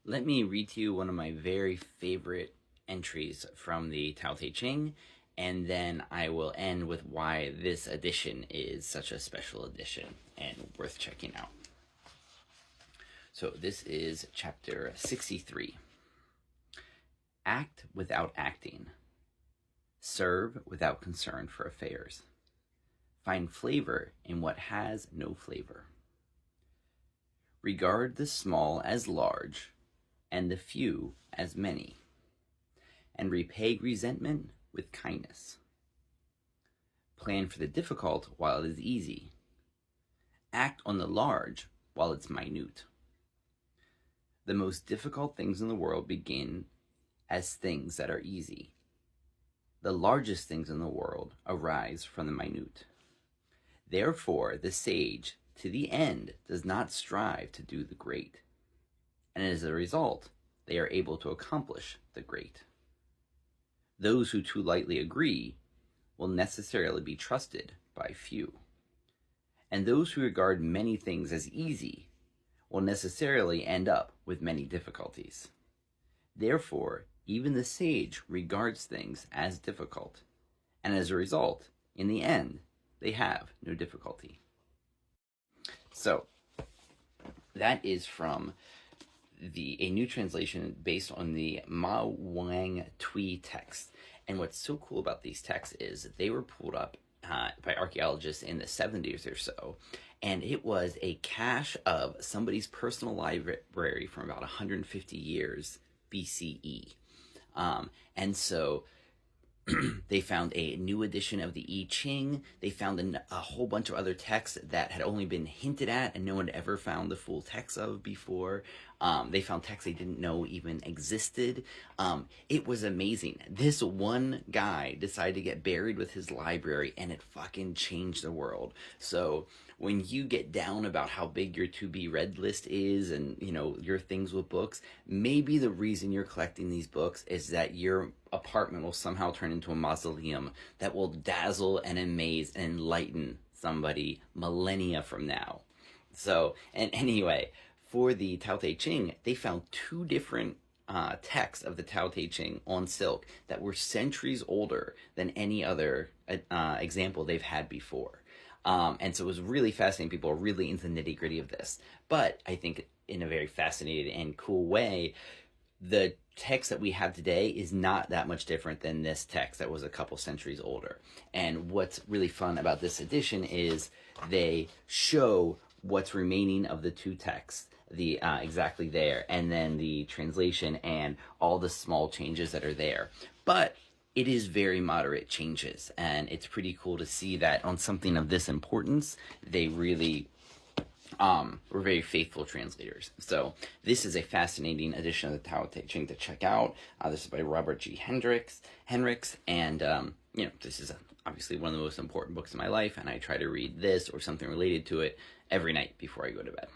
Let me read to you one of my very favorite entries from the Tao Te Ching, and then I will end with why this edition is such a special edition and worth checking out. So this is chapter 63. Act without acting. Serve without concern for affairs. Find flavor in what has no flavor. Regard the small as large, and the few as many, and repay resentment with kindness. Plan for the difficult while it is easy. Act on the large while it's minute. The most difficult things in the world begin as things that are easy. The largest things in the world arise from the minute. Therefore, the sage, to the end, does not strive to do the great, and as a result, they are able to accomplish the great. Those who too lightly agree will necessarily be trusted by few, and those who regard many things as easy will necessarily end up with many difficulties. Therefore, even the sage regards things as difficult, and as a result, in the end, they have no difficulty. So, that is from a new translation based on the Ma-Wang-tui text. And what's so cool about these texts is they were pulled up by archaeologists in the 70s or so, and it was a cache of somebody's personal library from about 150 years BCE. And so they found a new edition of the I Ching. They found a whole bunch of other texts that had only been hinted at and no one had ever found the full text of before. They found texts they didn't know even existed. It was amazing. This one guy decided to get buried with his library, and it fucking changed the world. So when you get down about how big your to-be-read list is and, you know, your things with books, maybe the reason you're collecting these books is that your apartment will somehow turn into a mausoleum that will dazzle and amaze and enlighten somebody millennia from now. So, and anyway, for the Tao Te Ching, they found two different texts of the Tao Te Ching on silk that were centuries older than any other example they've had before. And so it was really fascinating. People are really into the nitty gritty of this. But I think in a very fascinating and cool way, the text that we have today is not that much different than this text that was a couple centuries older. And what's really fun about this edition is they show what's remaining of the two texts, the exactly there, and then the translation and all the small changes that are there. But it is very moderate changes, and it's pretty cool to see that on something of this importance, they really were very faithful translators. So this is a fascinating edition of the Tao Te Ching to check out. This is by Robert G. Henricks, and you know, this is obviously one of the most important books in my life, and I try to read this or something related to it every night before I go to bed.